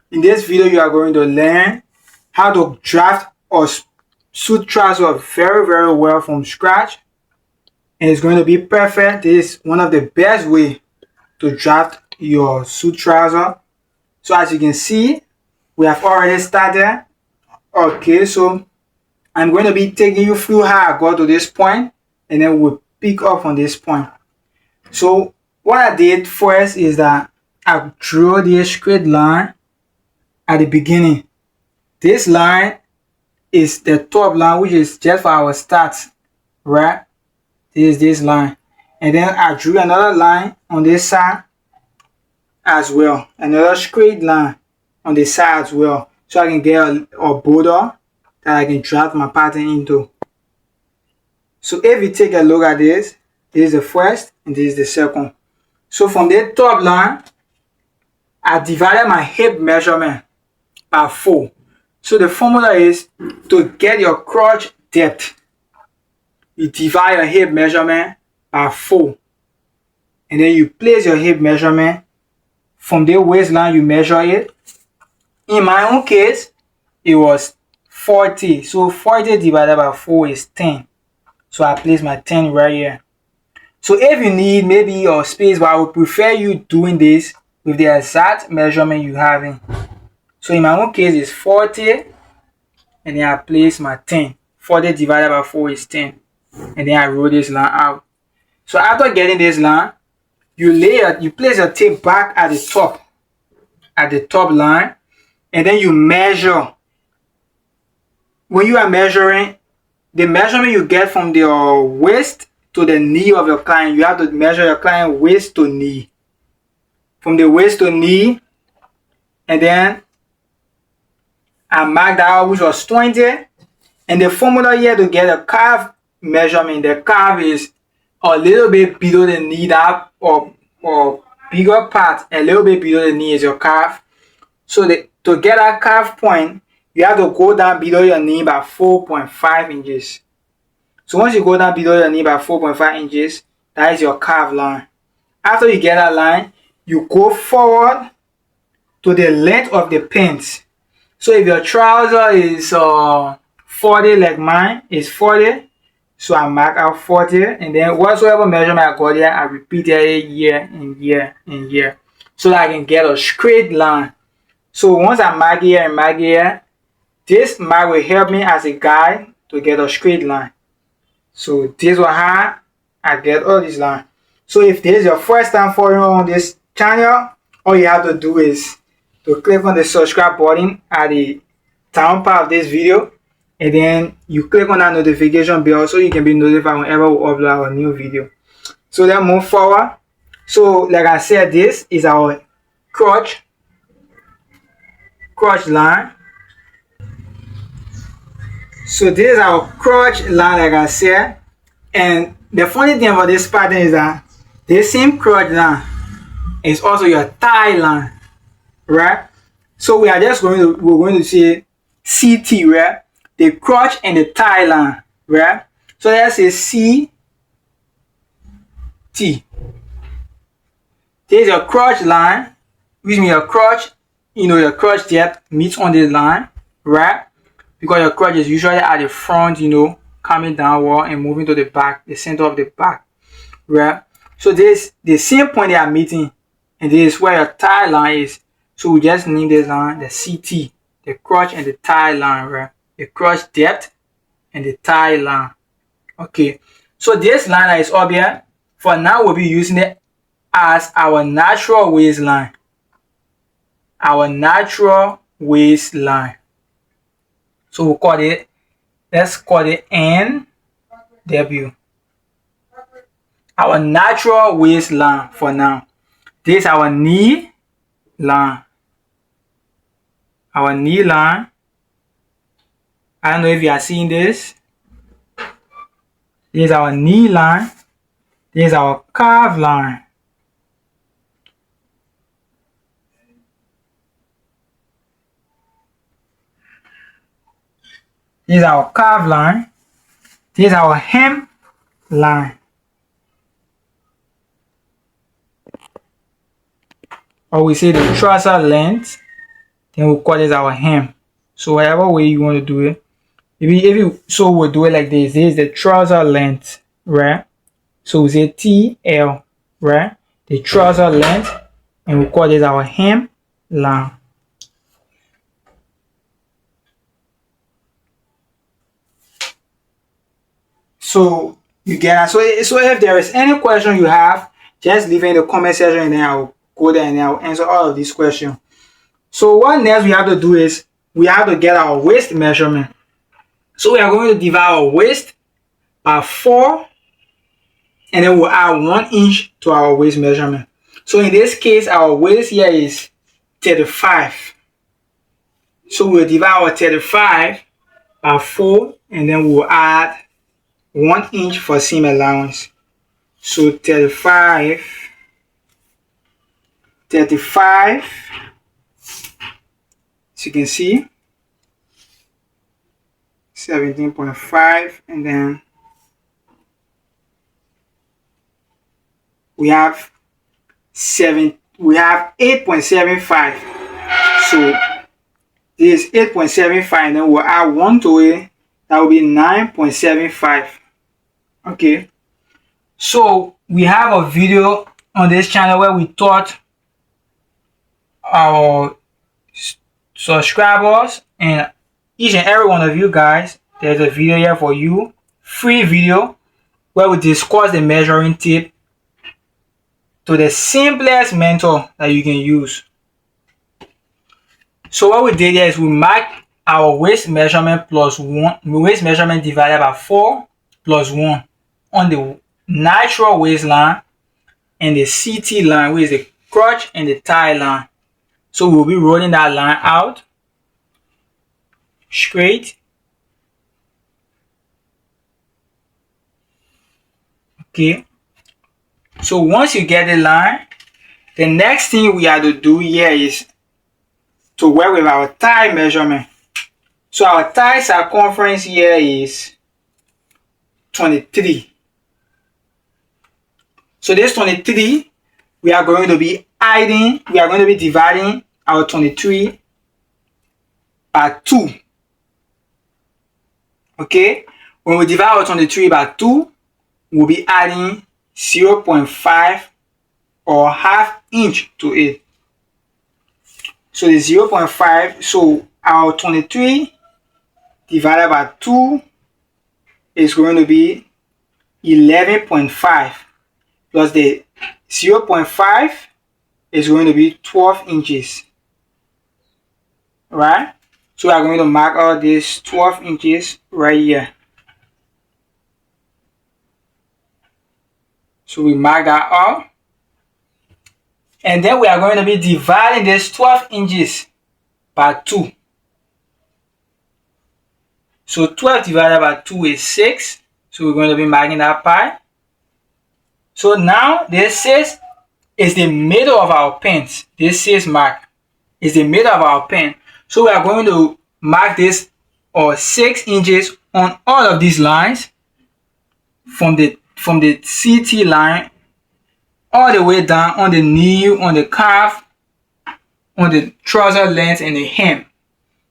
In this video, you are going to learn how to draft or suit trouser very well from scratch, and it's going to be perfect. This is one of the best way to draft your suit trouser. So as you can see, we have already started. Okay, so I'm going to be taking you through how I got to this point, and then we'll pick up on this point. So what I did first is that I drew this straight line at the beginning. This line is the top line, which is just for our stats, right? This is this line. And then I drew another line on this side as well. Another straight line on the side as well. So I can get a border that I can draft my pattern into. So if you take a look at this, this is the first and this is the second. So from the top line, I divided my hip measurement by 4. So the formula is to get your crotch depth, you divide your hip measurement by 4. And then you place your hip measurement from the waistline, you measure it. In my own case, it was 40. So 40 divided by 4 is 10. So I place my 10 right here. So if you need maybe your space, but I would prefer you doing this with the exact measurement you have in. So in my own case, it's 40. And then I place my 10. 40 divided by 4 is 10. And then I roll this line out. So after getting this line, you place your tape back at the top line, and then you measure. When you are measuring, the measurement you get from the waist to the knee of your client, you have to measure your client waist to knee. From the waist to knee, and then I marked that out, which was 20. And the formula here to get a calf measurement, the calf is a little bit below the knee, that or bigger part, a little bit below the knee is your calf. So to get that calf point, you have to go down below your knee by 4.5 inches. So once you go down below your knee by 4.5 inches, that is your calf line. After you get that line, you go forward to the length of the pants. So if your trouser is 40 like mine is 40, so I mark out 40, and then whatsoever measurement I got here, I repeat it year and year and year, so that I can get a straight line. So once I mark here and mark here, this mark will help me as a guide to get a straight line. So this is how I get all these lines. So if this is your first time following on this channel, all you have to do is to click on the subscribe button at the down part of this video, and then you click on that notification bell so you can be notified whenever we upload a new video. So let's move forward. So like I said, this is our crotch line. So this is our crotch line, like I said. And the funny thing about this pattern is that this same crotch line is also your thigh line, right? So we're going to say CT, right? The crotch and the thigh line, right? So let's say CT. There's your crotch line, which means your crotch, your crotch depth meets on this line, right? Because your crotch is usually at the front, coming downward and moving to the back, the center of the back, right? So this the same point they are meeting, and this is where your thigh line is. So we just name this line the CT, the crotch and the thigh line, right? The crotch depth and the thigh line. Okay, so this line that is up here, for now we'll be using it as our natural waistline. Our natural waistline. So we'll call it, let's call it NW. Our natural waistline for now. This is our knee line. Our knee line. I don't know if you are seeing this. This is our knee line. This is our calf line. This is our calf line. This is our hem line. Or we say the trouser length. then we'll call this our hem. So whatever way you want to do it, so we'll do it like this. This is the trouser length, right? So we say TL, right? The trouser length, and we call this our hem line. So you get it. So if there is any question you have, just leave it in the comment section, and then I'll go there and I'll answer all of these questions. So what next we have to do is we have to get our waist measurement. So we are going to divide our waist by 4, and then we'll add 1 inch to our waist measurement. So in this case, our waist here is 35. So we'll divide our 35 by 4, and then we'll add 1 inch for seam allowance. So 35, as you can see, 17.5, and then we have 8.75. So this is 8.75, and then we'll add 1 to it. That will be 9.75. Okay. So we have a video on this channel where we taught our subscribers and each and every one of you guys. There's a video here for you, free video, where we discuss the measuring tape to the simplest method that you can use. So what we did here is we marked our waist measurement plus 1, waist measurement divided by 4 plus 1 on the natural waistline and the CT line, which is the crotch and the thigh line. So we'll be rolling that line out straight. Okay. So once you get the line, the next thing we have to do here is to work with our thigh measurement. So our thigh circumference here is 23. So this 23, we are going to be dividing our 23 by 2. Okay, when we divide our 23 by 2, we'll be adding 0.5 or half inch to it. So the 0.5, so our 23 divided by 2 is going to be 11.5, plus the 0.5 is going to be 12 inches. Right? So we are going to mark out this 12 inches right here. So we mark that out. And then we are going to be dividing this 12 inches by 2. So 12 divided by 2 is 6. So we're going to be marking that pi. So now this 6 is the middle of our pins. This 6 mark is the middle of our pin. So we are going to mark this 6 inches on all of these lines from the CT line all the way down on the knee, on the calf, on the trouser length, and the hem.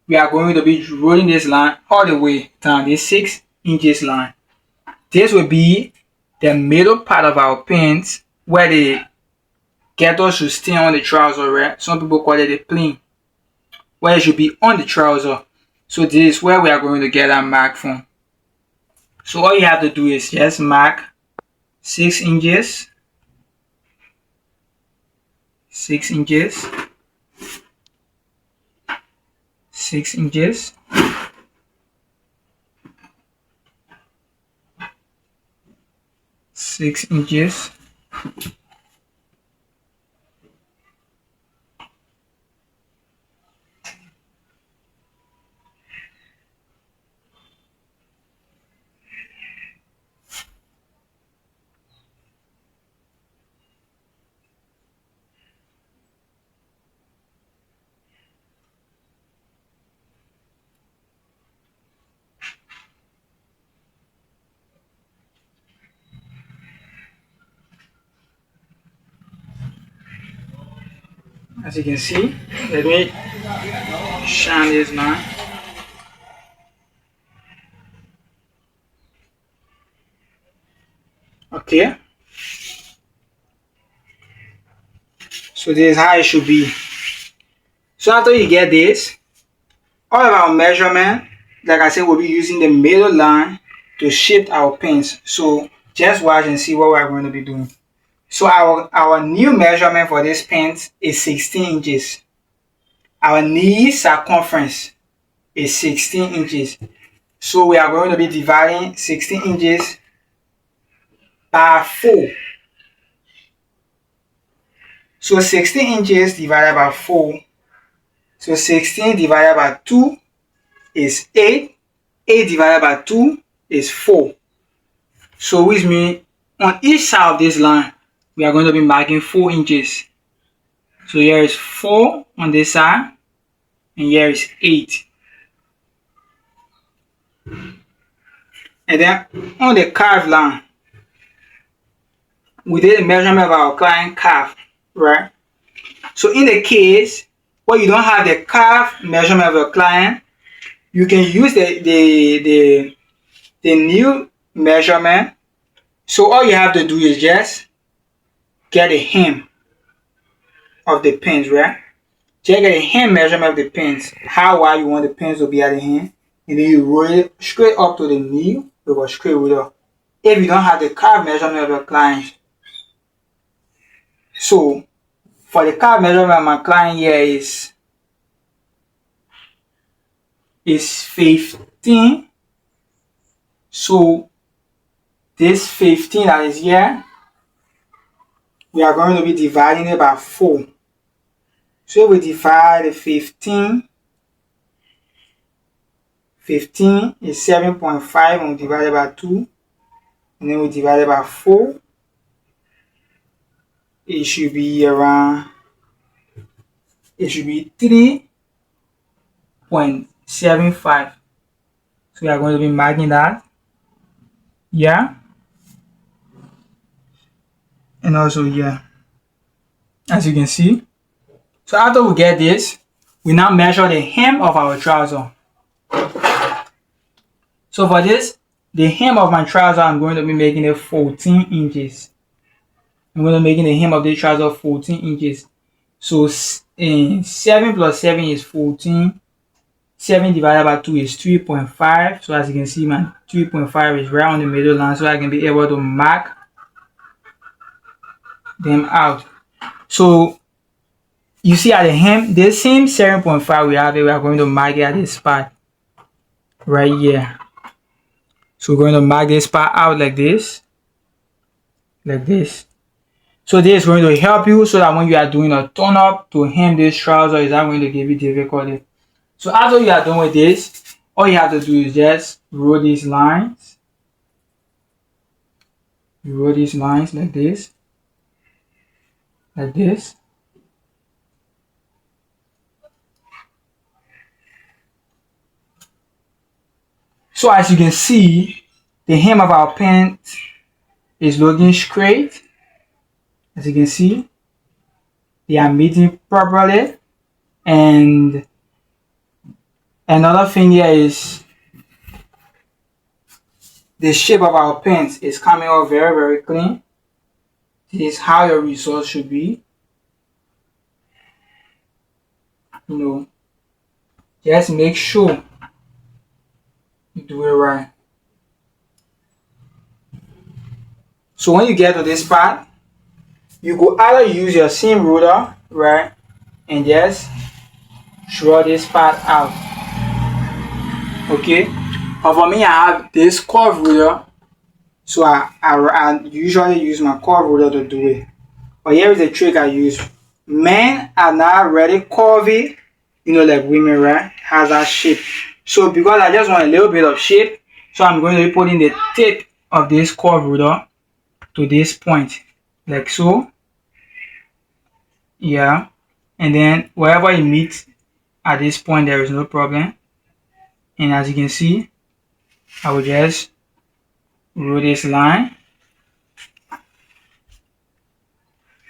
We are going to be rolling this line all the way down this 6 inches line. This will be the middle part of our pins where the girdle should stay on the trouser, right? Some people call it the pleat, where it should be on the trouser. So this is where we are going to get our mark from. So all you have to do is just mark 6 inches, 6 inches, 6 inches, 6 inches, as you can see. Let me shine this line. Okay, so this is how it should be. So after you get this, all of our measurement, like I said, we'll be using the middle line to shape our pins. So just watch and see what we're going to be doing. So our new measurement for this pins is 16 inches. Our knee circumference is 16 inches. So we are going to be dividing 16 inches by 4. So 16 inches divided by 4. So 16 divided by 2 is 8. 8 divided by 2 is 4. So which means on each side of this line, we are going to be marking 4 inches. So here is 4 on this side, and here is 8. And then on the calf line, we did the measurement of our client calf, right? So in the case where you don't have the calf measurement of your client, you can use the new measurement. So all you have to do is just get a hem of the pins, right? Just get a hem measurement of the pins, how wide you want the pins to be at the hem, and then you roll it straight up to the knee with a straight ruler. If you don't have the calf measurement of your client, so for the calf measurement of my client here is 15. So this 15 that is here, we are going to be dividing it by 4. So we divide the 15 is 7.5, and we divide it by 2, and then we divide it by 4. It should be 3.75. So we are going to be marking that. Yeah. And also here, as you can see. So after we get this, we now measure the hem of our trouser. So for this, the hem of my trouser, I'm going to be making it 14 inches. I'm going to be making the hem of the trouser 14 inches. So 7 plus 7 is 14. 7 divided by 2 is 3.5. So as you can see, my 3.5 is right on the middle line, so I can be able to mark them out. So you see at the hem, the same 7.5 we have it, we are going to mark it at this spot right here. So we're going to mark this spot out like this. So this is going to help you so that when you are doing a turn up to hem this trouser, it's not going to give you difficulty. So after you are done with this, all you have to do is just roll these lines. You roll these lines like this. So as you can see, the hem of our pants is looking straight. As you can see, they are meeting properly. And another thing here is the shape of our pants is coming out very, very clean. This is how your results should be. Just make sure you do it right. So when you get to this part, you go either use your seam ruler, right, and just draw this part out. Okay, but for me, I have this curve ruler, so I usually use my curve ruler to do it. But here is the trick I use. Men are not really curvy, like women, right, has that shape. So because I just want a little bit of shape, so I'm going to be putting the tip of this curve ruler to this point, like so. Yeah, and then wherever it meets at this point, there is no problem. And as you can see, I will just roll this line.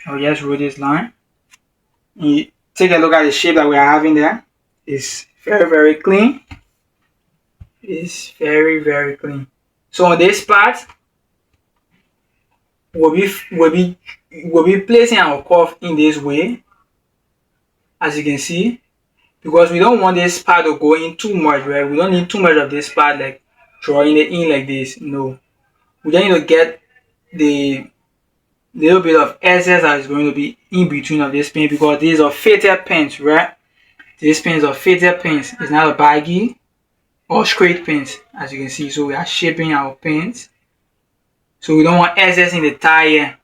And you take a look at the shape that we are having there. is very clean. It's very clean. So on this part, we'll be placing our cuff in this way, as you can see, because we don't want this part to go in too much, right? We don't need too much of this part, like drawing it in like this. No, we just need to get the little bit of excess that is going to be in between of this pin, because these are fitted pins, right? These pins are fitted pins. It's not a baggy or straight pins, as you can see. So we are shaping our pins. So we don't want excess in the tire.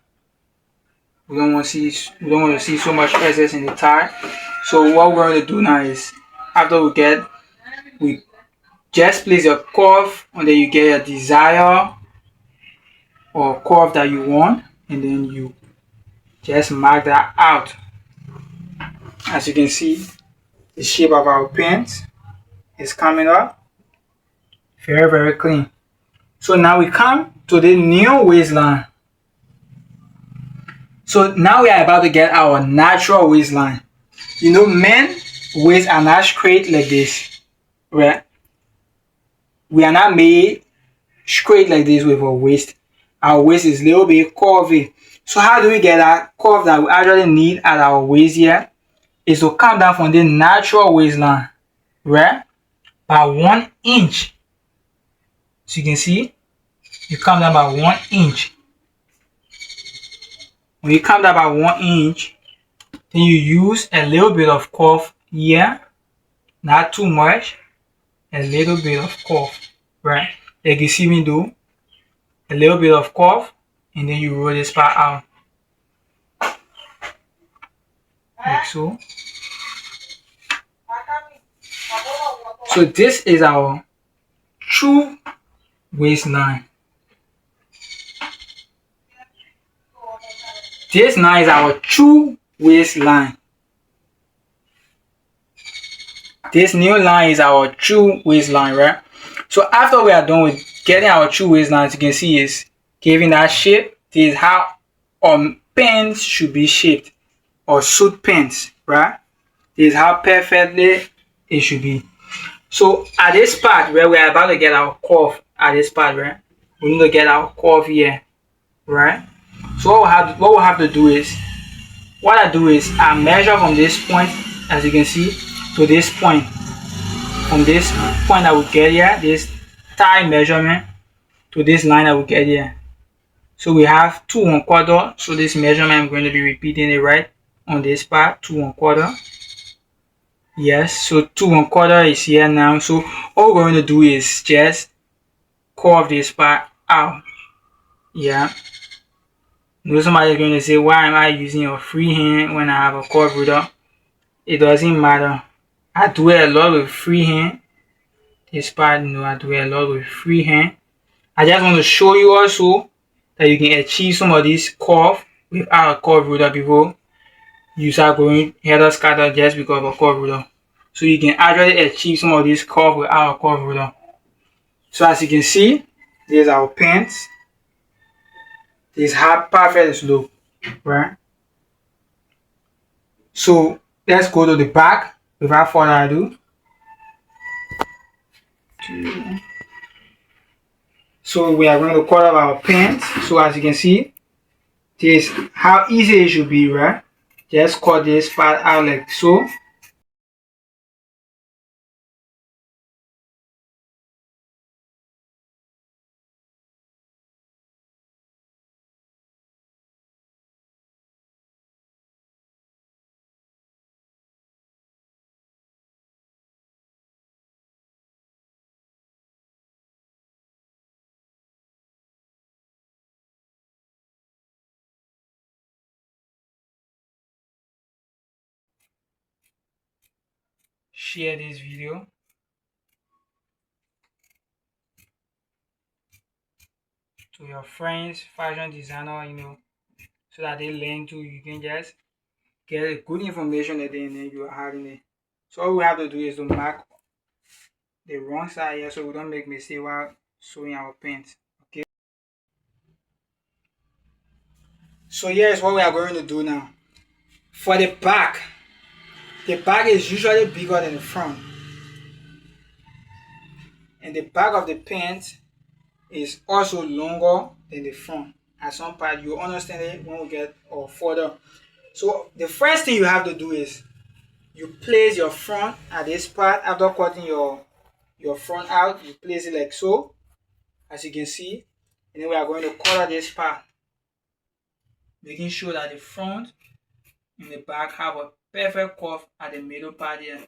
We don't want to see so much excess in the tire. So what we're going to do now is, after we just place your curve, and then you get your desire or curve that you want, and then you just mark that out. As you can see, the shape of our pins is coming up very clean. So now we come to the new waistline. So now we are about to get our natural waistline. You know, men waist are not straight like this, right? We are not made straight like this with our waist. Our waist is a little bit curvy. So how do we get that curve that we actually need at our waist here? Is to come down from the natural waistline, right, by 1 inch. So you can see, you come down by 1 inch. When you come down by 1 inch, then you use a little bit of curve here, not too much, a little bit of curve, right? Like you see me do, a little bit of curve, and then you roll this part out, like so. So this is our true waistline. This now is our true waistline. This new line is our true waistline, right? So after we are done with getting our true waistline, as you can see, is giving that shape. This is how pants should be shaped, or suit pants, right? This is how perfectly it should be. So at this part where we are about to get our curve, at this part, right, we need to get our curve here, right? So what we'll have to do is, what I do is I measure from this point, as you can see, to this point. From this point I will get here, this thigh measurement, to this line I will get here. So we have 2 1/4. So this measurement, I'm going to be repeating it right on this part, 2 1/4. Yes, so 2 1/4 is here now. So all we're going to do is just curve this part out. Yeah. Now somebody's going to say, why am I using a free hand when I have a curve ruler? It doesn't matter. I do it a lot with free hand. This part, I do it a lot with free hand. I just want to show you also that you can achieve some of these curve without a curve ruler before you start going header scatter just because of a curve ruler. So you can actually achieve some of these curve without a curve ruler. So as you can see, there's our pants. This is how perfect it looks, right? So let's go to the back without further ado. So we are going to cut off our pants. So as you can see, this is how easy it should be, right? Just cut this part out like so. Share this video to your friends, fashion designer, so that they learn too. You can just get good information at the end you are having it. So all we have to do is to mark the wrong side here so we don't make mistake while sewing our pants. Okay. So here's what we are going to do now. For the back, The back is usually bigger than the front, and the back of the pants is also longer than the front. At some part, you understand it when we get further. So the first thing you have to do is you place your front at this part. After cutting your front out, you place it like so, as you can see, and then we are going to color this part, making sure that the front and the back have a perfect curve at the middle part here.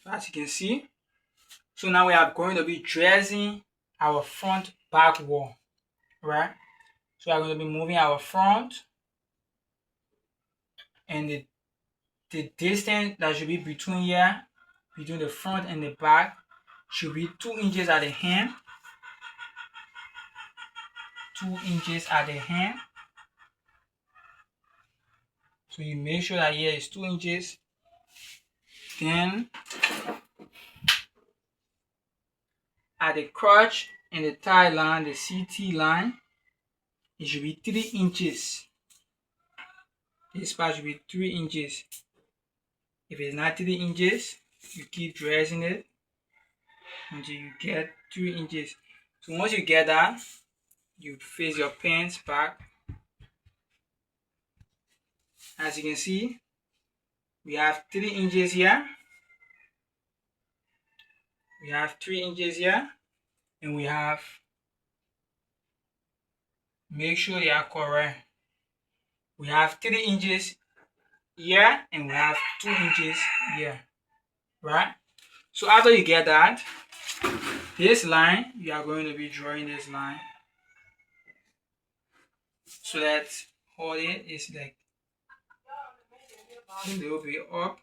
So as you can see, so now we are going to be dressing our front back wall, right? So we are going to be moving our front, and the distance that should be between here, between the front and the back, should be 2 inches at the hem. 2 inches at the hem. So you make sure that here is 2 inches. Then at the crotch and the thigh line, the CT line, it should be 3 inches. This part should be 3 inches. If it's not 3 inches, you keep dressing it until you get 3 inches. So once you get that, you face your pants back. As you can see, we have 3 inches here. We have 3 inches here, and we have, make sure they are correct. We have 3 inches here, and we have 2 inches here, right? So after you get that, this line, you are going to be drawing this line so that all it is like a little bit up.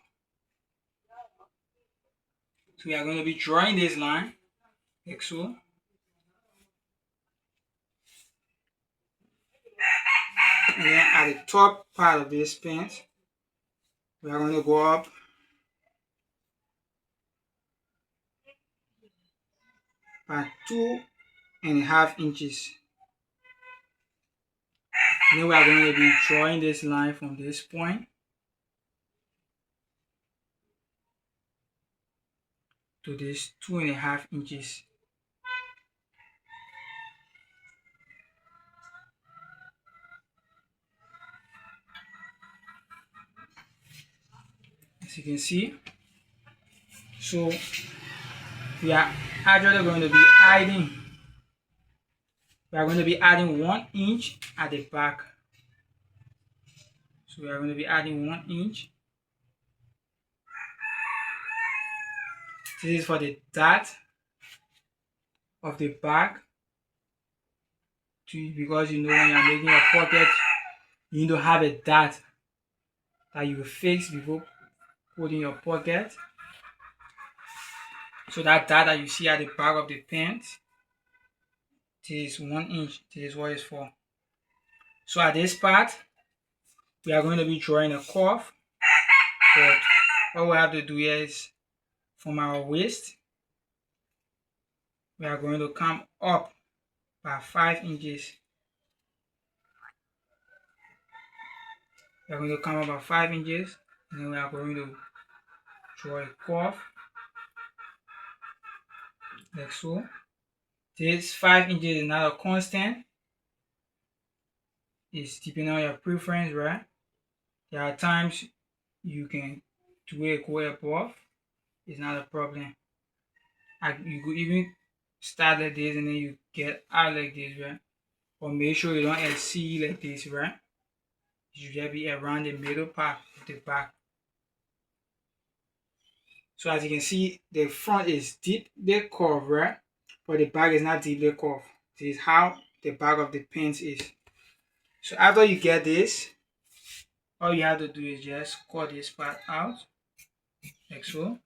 So we are going to be drawing this line like so. And then at the top part of this pants, we are going to go up by 2.5 inches. And then we are going to be drawing this line from this point to this 2.5 inches. As you can see, so we are actually going to be adding, 1 inch at the back. So we are going to be adding 1 inch. This is for the dart of the back, because you know when you are making a pocket, you need to have a dart that you will fix before putting your pocket. So that dart that you see at the back of the pants, this is 1 inch. This is what it's for. So at this part, we are going to be drawing a curve, but what we have to do here is from our waist, we are going to come up by 5 inches. We are going to come up by 5 inches, and then we are going to draw a curve like so. This 5 inches is not a constant. It's depending on your preference, right? There are times you can do it go above. It's not a problem. You could even start like this and then you get out like this, right? But make sure you don't exceed like this, right? It should just be around the middle part of the back. So as you can see, the front is deeply curved, right? But the back is not deeply curved. This is how the back of the pants is. So after you get this, all you have to do is just cut this part out like so.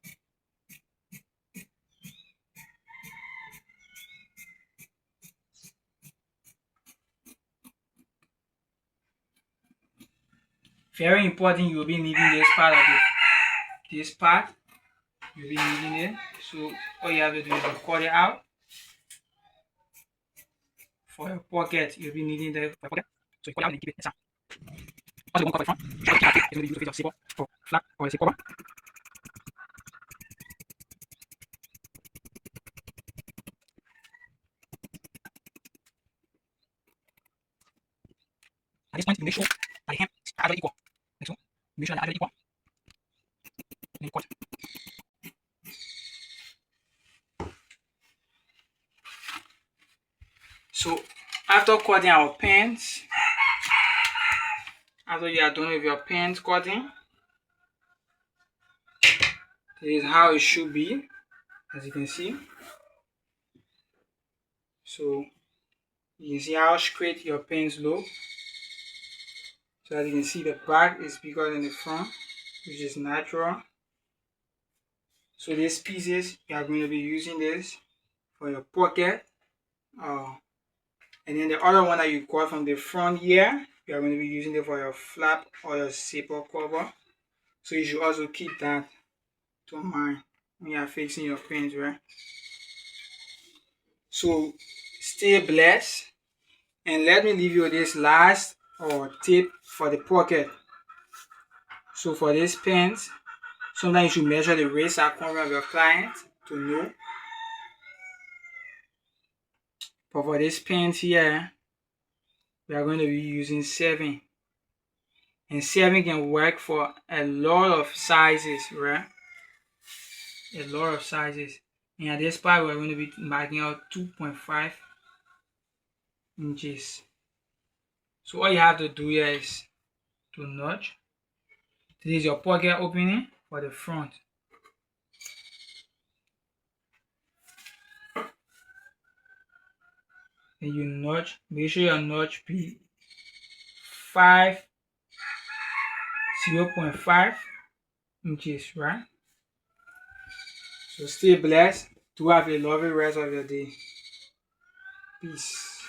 Very important, you'll be needing this part of it. This part, you'll be needing it. So all you have to do is to cut it out. For your pocket, you'll be needing the pocket. So you cut it out and keep it inside. Also, you won't cover the front. It's going to be used as a zipper or flap or a zip cover. At this point, you make sure that the hem is actually equal. Like so. Make sure that they're actually equal. And you cut. So after cutting our pants, after you are done with your pants cutting, this is how it should be, as you can see. So you can see how straight your pants look. So as you can see, the back is bigger than the front, which is natural. So these pieces, you are going to be using this for your pocket. And then the other one that you got from the front here, you are going to be using it for your flap or your zipper cover. So you should also keep that to mind when you are fixing your pants, right? So stay blessed, and let me leave you with this last tip for the pocket. So for this pants, sometimes you should measure the waist circumference of your client to know. But for this pants here, we are going to be using 7. And 7 can work for a lot of sizes, right? A lot of sizes. And at this part, we're going to be marking out 2.5 inches. So all you have to do here is to notch. This is your pocket opening for the front. And you notch, make sure your notch be 0.5 inches, right? So stay blessed. Do have a lovely rest of your day. Peace.